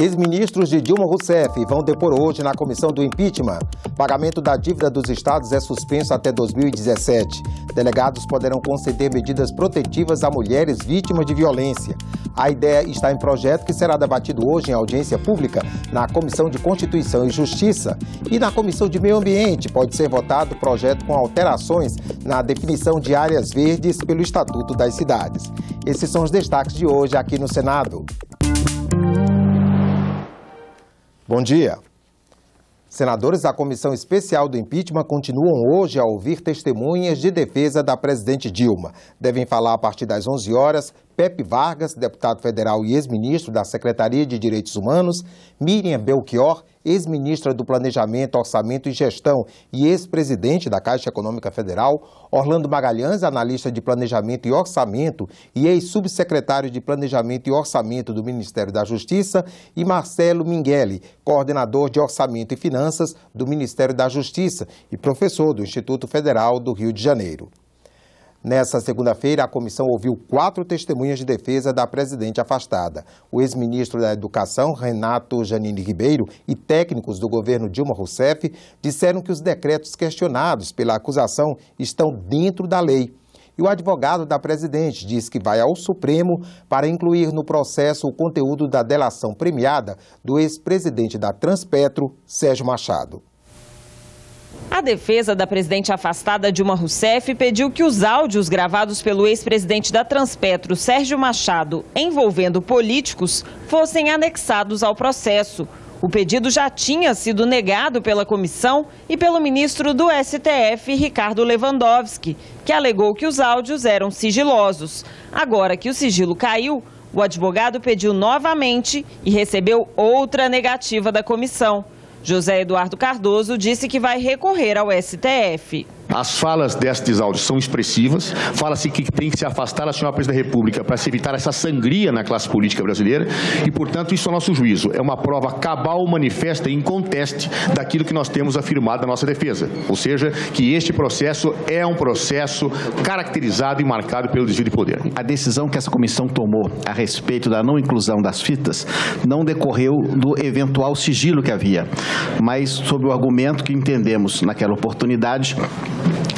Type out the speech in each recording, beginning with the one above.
Ex-ministros de Dilma Rousseff vão depor hoje na comissão do impeachment. Pagamento da dívida dos estados é suspenso até 2017. Delegados poderão conceder medidas protetivas a mulheres vítimas de violência. A ideia está em projeto que será debatido hoje em audiência pública na Comissão de Constituição e Justiça. E na Comissão de Meio Ambiente pode ser votado o projeto com alterações na definição de áreas verdes pelo Estatuto das Cidades. Esses são os destaques de hoje aqui no Senado. Bom dia. Senadores da Comissão Especial do Impeachment continuam hoje a ouvir testemunhas de defesa da presidente Dilma. Devem falar a partir das 11 horas Pepe Vargas, deputado federal e ex-ministro da Secretaria de Direitos Humanos, Miriam Belchior, ex-ministra do Planejamento, Orçamento e Gestão e ex-presidente da Caixa Econômica Federal, Orlando Magalhães, analista de Planejamento e Orçamento e ex-subsecretário de Planejamento e Orçamento do Ministério da Justiça, e Marcelo Minghelli, coordenador de Orçamento e Finanças do Ministério da Justiça e professor do Instituto Federal do Rio de Janeiro. Nessa segunda-feira, a comissão ouviu 4 testemunhas de defesa da presidente afastada. O ex-ministro da Educação, Renato Janine Ribeiro, e técnicos do governo Dilma Rousseff disseram que os decretos questionados pela acusação estão dentro da lei. E o advogado da presidente diz que vai ao Supremo para incluir no processo o conteúdo da delação premiada do ex-presidente da Transpetro, Sérgio Machado. A defesa da presidente afastada Dilma Rousseff pediu que os áudios gravados pelo ex-presidente da Transpetro, Sérgio Machado, envolvendo políticos, fossem anexados ao processo. O pedido já tinha sido negado pela comissão e pelo ministro do STF, Ricardo Lewandowski, que alegou que os áudios eram sigilosos. Agora que o sigilo caiu, o advogado pediu novamente e recebeu outra negativa da comissão. José Eduardo Cardoso disse que vai recorrer ao STF. As falas destes áudios são expressivas. Fala-se que tem que se afastar a senhora presidente da República para se evitar essa sangria na classe política brasileira e, portanto, isso é nosso juízo. É uma prova cabal, manifesta e inconteste daquilo que nós temos afirmado na nossa defesa. Ou seja, que este processo é um processo caracterizado e marcado pelo desvio de poder. A decisão que essa comissão tomou a respeito da não inclusão das fitas não decorreu do eventual sigilo que havia, mas sob o argumento que entendemos naquela oportunidade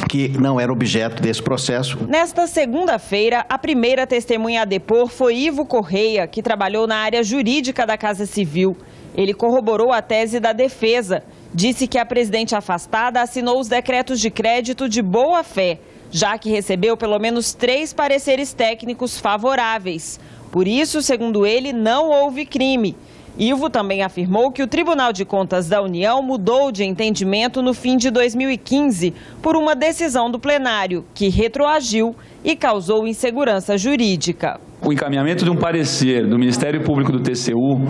que não era objeto desse processo. Nesta segunda-feira, a primeira testemunha a depor foi Ivo Correia, que trabalhou na área jurídica da Casa Civil. Ele corroborou a tese da defesa. Disse que a presidente afastada assinou os decretos de crédito de boa-fé, já que recebeu pelo menos 3 pareceres técnicos favoráveis. Por isso, segundo ele, não houve crime. Ivo também afirmou que o Tribunal de Contas da União mudou de entendimento no fim de 2015 por uma decisão do plenário, que retroagiu e causou insegurança jurídica. O encaminhamento de um parecer do Ministério Público do TCU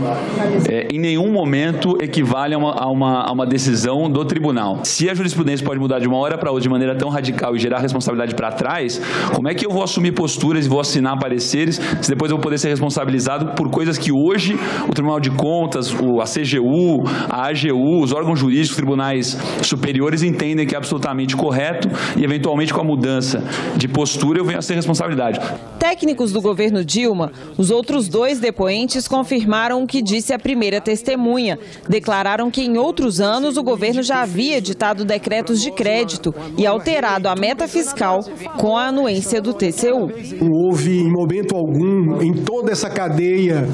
em nenhum momento equivale a uma decisão do tribunal. Se a jurisprudência pode mudar de uma hora para outra de maneira tão radical e gerar responsabilidade para trás, como é que eu vou assumir posturas e vou assinar pareceres se depois eu vou poder ser responsabilizado por coisas que hoje o Tribunal de Contas, a CGU, a AGU, os órgãos jurídicos, os tribunais superiores entendem que é absolutamente correto e eventualmente com a mudança de postura eu venho a ser responsabilidade. Técnicos do governo Dilma, os outros 2 depoentes confirmaram o que disse a primeira testemunha. Declararam que em outros anos o governo já havia editado decretos de crédito e alterado a meta fiscal com a anuência do TCU. Não houve em momento algum em toda essa cadeia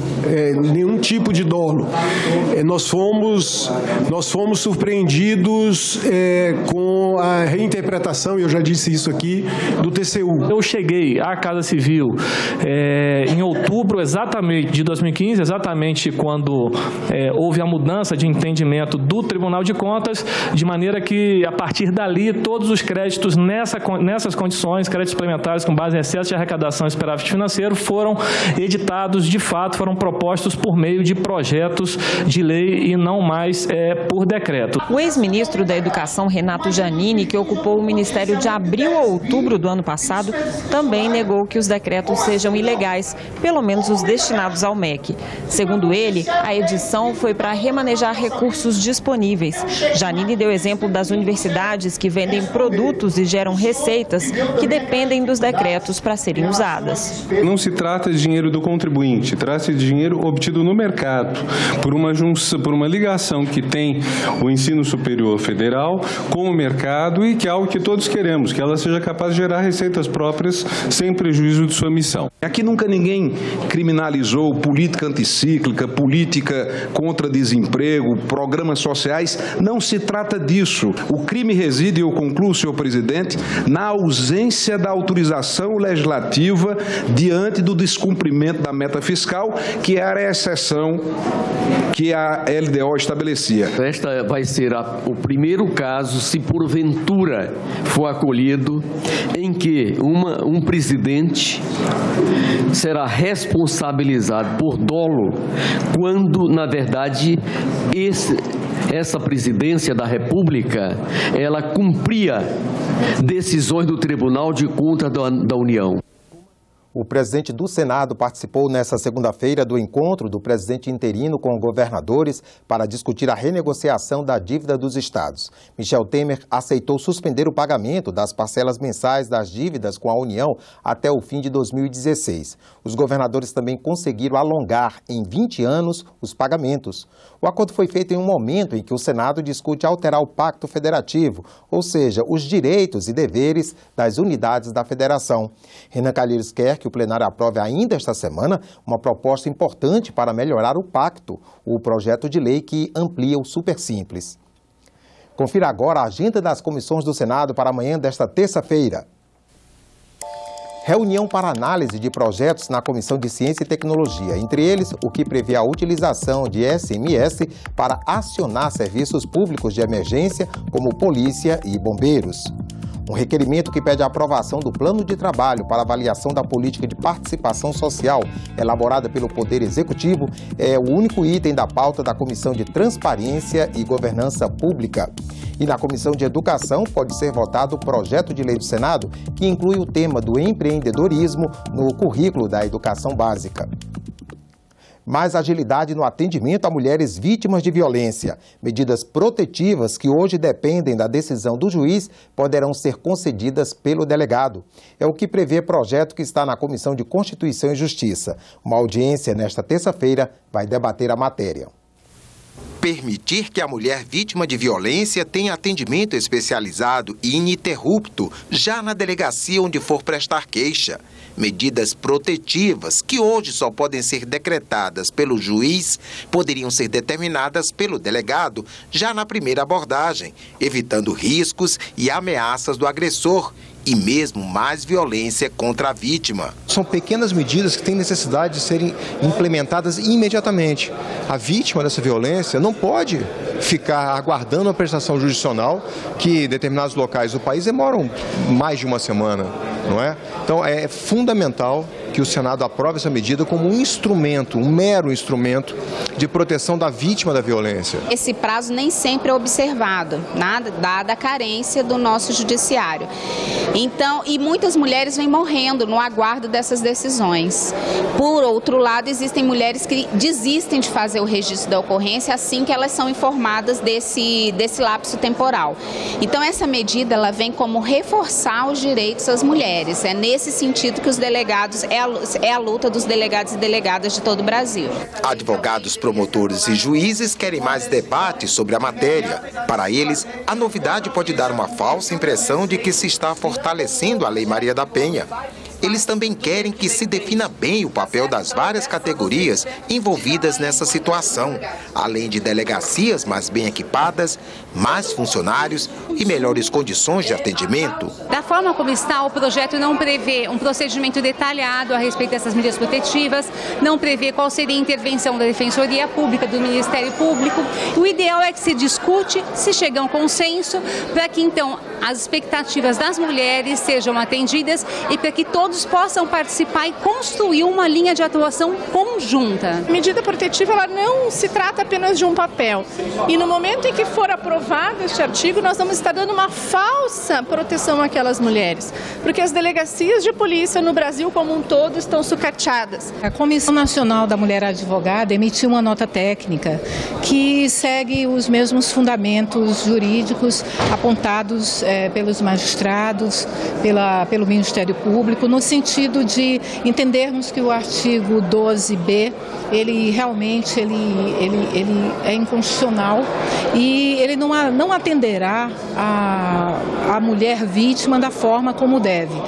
nenhum tipo de dolo. Nós fomos surpreendidos com a reinterpretação, e eu já disse isso aqui, do TCU. Eu cheguei à Casa Civil em outubro exatamente de 2015, exatamente quando houve a mudança de entendimento do Tribunal de Contas, de maneira que, a partir dali, todos os créditos nessas condições, créditos suplementares com base em excesso de arrecadação e superávit financeiro, foram editados, de fato, foram propostos por meio de projetos de lei e não mais por decreto. O ex-ministro da Educação, Renato Janine, que ocupou o ministério de abril a outubro do ano passado, também negou que os decretos sejam ilegais. ilegais, pelo menos os destinados ao MEC. Segundo ele, a edição foi para remanejar recursos disponíveis. Janine deu exemplo das universidades que vendem produtos e geram receitas que dependem dos decretos para serem usadas. Não se trata de dinheiro do contribuinte, trata-se de dinheiro obtido no mercado, por uma ligação que tem o ensino superior federal com o mercado e que é algo que todos queremos, que ela seja capaz de gerar receitas próprias sem prejuízo de sua missão. Aqui nunca ninguém criminalizou política anticíclica, política contra desemprego, programas sociais. Não se trata disso. O crime reside, eu concluo, senhor presidente, na ausência da autorização legislativa diante do descumprimento da meta fiscal, que era a exceção que a LDO estabelecia. Esta vai ser o primeiro caso, se porventura for acolhido, em que um presidente será responsabilizado por dolo, quando, na verdade, essa presidência da República, ela cumpria decisões do Tribunal de Contas da União. O presidente do Senado participou nesta segunda-feira do encontro do presidente interino com governadores para discutir a renegociação da dívida dos estados. Michel Temer aceitou suspender o pagamento das parcelas mensais das dívidas com a União até o fim de 2016. Os governadores também conseguiram alongar em 20 anos os pagamentos. O acordo foi feito em um momento em que o Senado discute alterar o Pacto Federativo, ou seja, os direitos e deveres das unidades da federação. Renan Calheiros quer que o plenário aprove ainda esta semana uma proposta importante para melhorar o pacto, o projeto de lei que amplia o Supersimples. Confira agora a agenda das comissões do Senado para amanhã desta terça-feira. Reunião para análise de projetos na Comissão de Ciência e Tecnologia, entre eles o que prevê a utilização de SMS para acionar serviços públicos de emergência, como polícia e bombeiros. Um requerimento que pede a aprovação do plano de trabalho para avaliação da política de participação social elaborada pelo Poder Executivo é o único item da pauta da Comissão de Transparência e Governança Pública. E na Comissão de Educação pode ser votado o projeto de lei do Senado que inclui o tema do empreendedorismo no currículo da educação básica. Mais agilidade no atendimento a mulheres vítimas de violência. Medidas protetivas que hoje dependem da decisão do juiz poderão ser concedidas pelo delegado. É o que prevê o projeto que está na Comissão de Constituição e Justiça. Uma audiência nesta terça-feira vai debater a matéria. Permitir que a mulher vítima de violência tenha atendimento especializado e ininterrupto já na delegacia onde for prestar queixa. Medidas protetivas que hoje só podem ser decretadas pelo juiz poderiam ser determinadas pelo delegado já na primeira abordagem, evitando riscos e ameaças do agressor e mesmo mais violência contra a vítima. São pequenas medidas que têm necessidade de serem implementadas imediatamente. A vítima dessa violência não pode ficar aguardando a prestação jurisdicional, que em determinados locais do país demoram mais de uma semana, não é? Então é fundamental que o Senado aprove essa medida como um instrumento, um mero instrumento de proteção da vítima da violência. Esse prazo nem sempre é observado, dada a carência do nosso judiciário. Então, e muitas mulheres vêm morrendo no aguardo dessas decisões. Por outro lado, existem mulheres que desistem de fazer o registro da ocorrência assim que elas são informadas desse lapso temporal. Então, essa medida ela vem como reforçar os direitos das mulheres. É nesse sentido que os delegados, é a luta dos delegados e delegadas de todo o Brasil. Advogados, promotores e juízes querem mais debate sobre a matéria. Para eles, a novidade pode dar uma falsa impressão de que se está fortalecendo a Lei Maria da Penha. Eles também querem que se defina bem o papel das várias categorias envolvidas nessa situação, além de delegacias mais bem equipadas, mais funcionários e melhores condições de atendimento. Da forma como está, o projeto não prevê um procedimento detalhado a respeito dessas medidas protetivas, não prevê qual seria a intervenção da Defensoria Pública, do Ministério Público. O ideal é que se discute, se chega a um consenso, para que então as expectativas das mulheres sejam atendidas e para que todo todos possam participar e construir uma linha de atuação conjunta. A medida protetiva ela não se trata apenas de um papel. E no momento em que for aprovado este artigo, nós vamos estar dando uma falsa proteção àquelas mulheres. Porque as delegacias de polícia no Brasil como um todo estão sucateadas. A Comissão Nacional da Mulher Advogada emitiu uma nota técnica que segue os mesmos fundamentos jurídicos apontados pelos magistrados, pelo Ministério Público, no sentido de entendermos que o artigo 12b, ele realmente é inconstitucional e ele não atenderá a mulher vítima da forma como deve.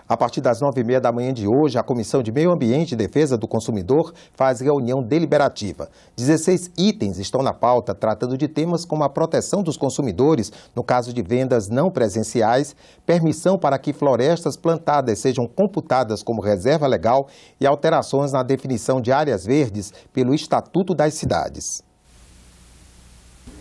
A partir das 9h30 da manhã de hoje, a Comissão de Meio Ambiente e Defesa do Consumidor faz reunião deliberativa. 16 itens estão na pauta, tratando de temas como a proteção dos consumidores no caso de vendas não presenciais, permissão para que florestas plantadas sejam computadas como reserva legal e alterações na definição de áreas verdes pelo Estatuto das Cidades.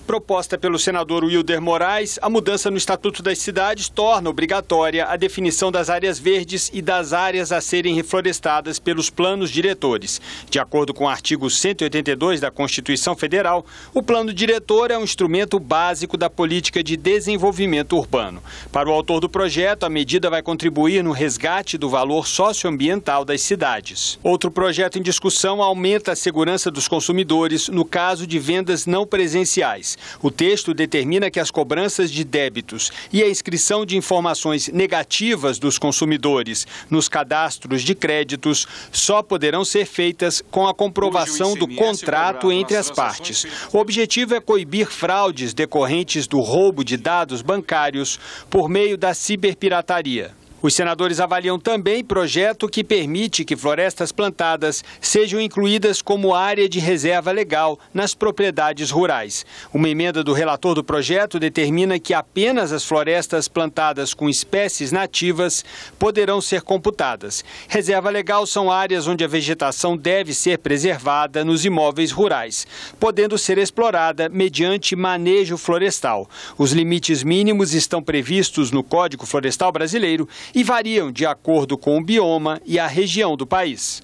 Proposta pelo senador Wilder Moraes, a mudança no Estatuto das Cidades torna obrigatória a definição das áreas verdes e das áreas a serem reflorestadas pelos planos diretores. De acordo com o artigo 182 da Constituição Federal, o plano diretor é um instrumento básico da política de desenvolvimento urbano. Para o autor do projeto, a medida vai contribuir no resgate do valor socioambiental das cidades. Outro projeto em discussão aumenta a segurança dos consumidores no caso de vendas não presenciais. O texto determina que as cobranças de débitos e a inscrição de informações negativas dos consumidores nos cadastros de créditos só poderão ser feitas com a comprovação do contrato entre as partes. O objetivo é coibir fraudes decorrentes do roubo de dados bancários por meio da ciberpirataria. Os senadores avaliam também projeto que permite que florestas plantadas sejam incluídas como área de reserva legal nas propriedades rurais. Uma emenda do relator do projeto determina que apenas as florestas plantadas com espécies nativas poderão ser computadas. Reserva legal são áreas onde a vegetação deve ser preservada nos imóveis rurais, podendo ser explorada mediante manejo florestal. Os limites mínimos estão previstos no Código Florestal Brasileiro e variam de acordo com o bioma e a região do país.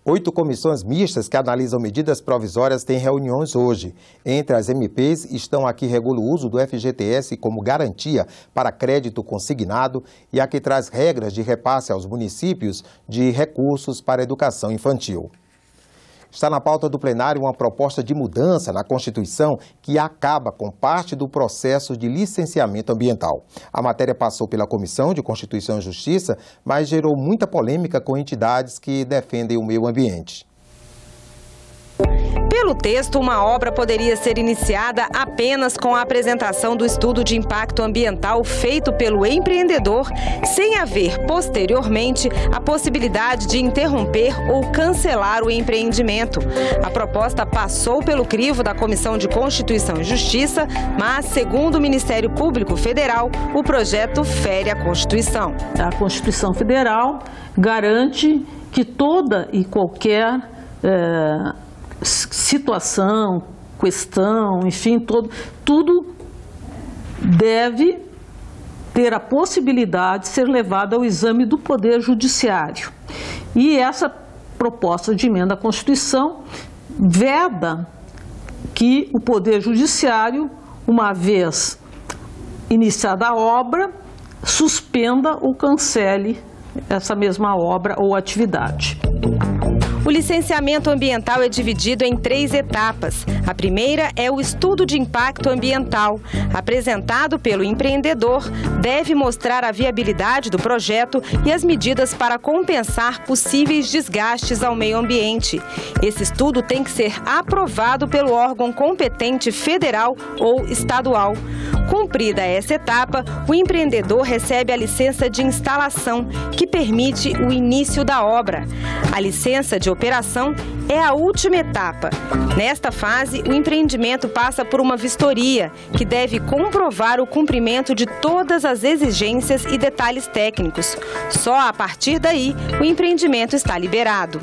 8 comissões mistas que analisam medidas provisórias têm reuniões hoje. Entre as MPs estão a que regula o uso do FGTS como garantia para crédito consignado e a que traz regras de repasse aos municípios de recursos para a educação infantil. Está na pauta do plenário uma proposta de mudança na Constituição que acaba com parte do processo de licenciamento ambiental. A matéria passou pela Comissão de Constituição e Justiça, mas gerou muita polêmica com entidades que defendem o meio ambiente. Pelo texto, uma obra poderia ser iniciada apenas com a apresentação do estudo de impacto ambiental feito pelo empreendedor, sem haver, posteriormente, a possibilidade de interromper ou cancelar o empreendimento. A proposta passou pelo crivo da Comissão de Constituição e Justiça, mas, segundo o Ministério Público Federal, o projeto fere a Constituição. A Constituição Federal garante que toda e qualquer situação, questão, enfim, tudo deve ter a possibilidade de ser levado ao exame do Poder Judiciário. E essa proposta de emenda à Constituição veda que o Poder Judiciário, uma vez iniciada a obra, suspenda ou cancele essa mesma obra ou atividade. O licenciamento ambiental é dividido em 3 etapas. A primeira é o estudo de impacto ambiental. Apresentado pelo empreendedor, deve mostrar a viabilidade do projeto e as medidas para compensar possíveis desgastes ao meio ambiente. Esse estudo tem que ser aprovado pelo órgão competente federal ou estadual. Cumprida essa etapa, o empreendedor recebe a licença de instalação, que permite o início da obra. A licença de operação é a última etapa. Nesta fase, fase, o empreendimento passa por uma vistoria, que deve comprovar o cumprimento de todas as exigências e detalhes técnicos. Só a partir daí, o empreendimento está liberado.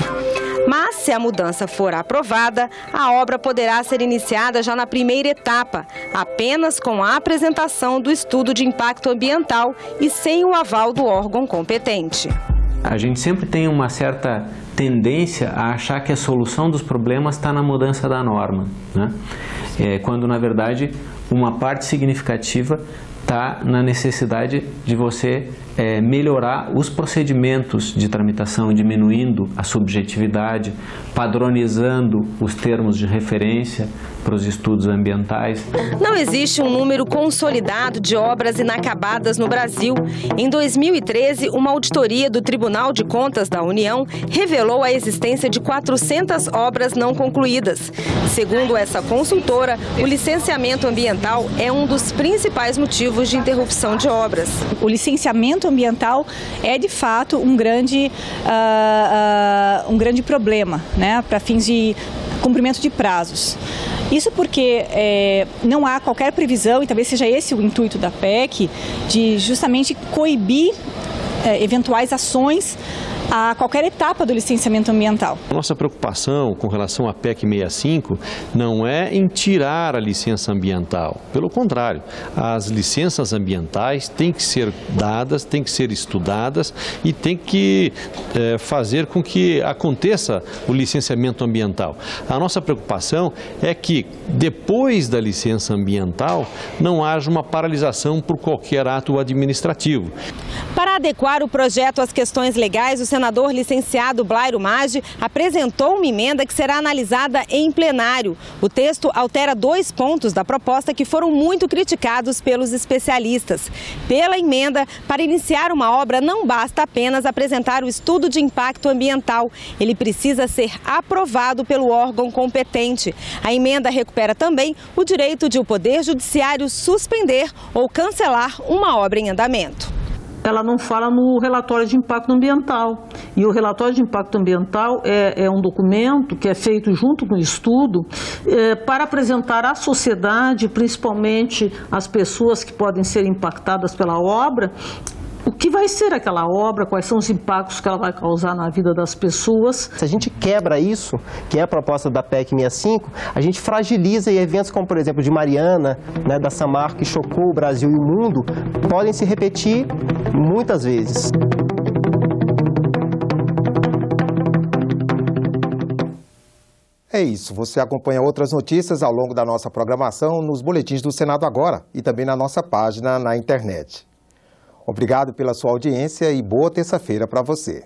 Mas, se a mudança for aprovada, a obra poderá ser iniciada já na primeira etapa, apenas com a apresentação do estudo de impacto ambiental e sem o aval do órgão competente. A gente sempre tem uma certa tendência a achar que a solução dos problemas está na mudança da norma, né? Quando, na verdade, uma parte significativa está na necessidade de você melhorar os procedimentos de tramitação, diminuindo a subjetividade, padronizando os termos de referência para os estudos ambientais. Não existe um número consolidado de obras inacabadas no Brasil. Em 2013, uma auditoria do Tribunal de Contas da União revelou a existência de 400 obras não concluídas. Segundo essa consultora, o licenciamento ambiental é um dos principais motivos de interrupção de obras. O licenciamento ambiental é, de fato, um grande problema, né, para fins de cumprimento de prazos. Isso porque não há qualquer previsão, e talvez seja esse o intuito da PEC, de justamente coibir eventuais ações a qualquer etapa do licenciamento ambiental. Nossa preocupação com relação à PEC 65 não é em tirar a licença ambiental. Pelo contrário, as licenças ambientais têm que ser dadas, têm que ser estudadas e têm que fazer com que aconteça o licenciamento ambiental. A nossa preocupação é que, depois da licença ambiental, não haja uma paralisação por qualquer ato administrativo. Para adequar o projeto às questões legais, o senador licenciado Blairo Maggi apresentou uma emenda que será analisada em plenário. O texto altera 2 pontos da proposta que foram muito criticados pelos especialistas. Pela emenda, para iniciar uma obra não basta apenas apresentar o estudo de impacto ambiental. Ele precisa ser aprovado pelo órgão competente. A emenda recupera também o direito de o Poder Judiciário suspender ou cancelar uma obra em andamento. Ela não fala no relatório de impacto ambiental. E o relatório de impacto ambiental é um documento que é feito junto com o estudo para apresentar à sociedade, principalmente as pessoas que podem ser impactadas pela obra, o que vai ser aquela obra, quais são os impactos que ela vai causar na vida das pessoas. Se a gente quebra isso, que é a proposta da PEC 65, a gente fragiliza e eventos como, por exemplo, de Mariana, né, da Samarco, que chocou o Brasil e o mundo, podem se repetir muitas vezes. É isso, você acompanha outras notícias ao longo da nossa programação nos boletins do Senado Agora e também na nossa página na internet. Obrigado pela sua audiência e boa terça-feira para você.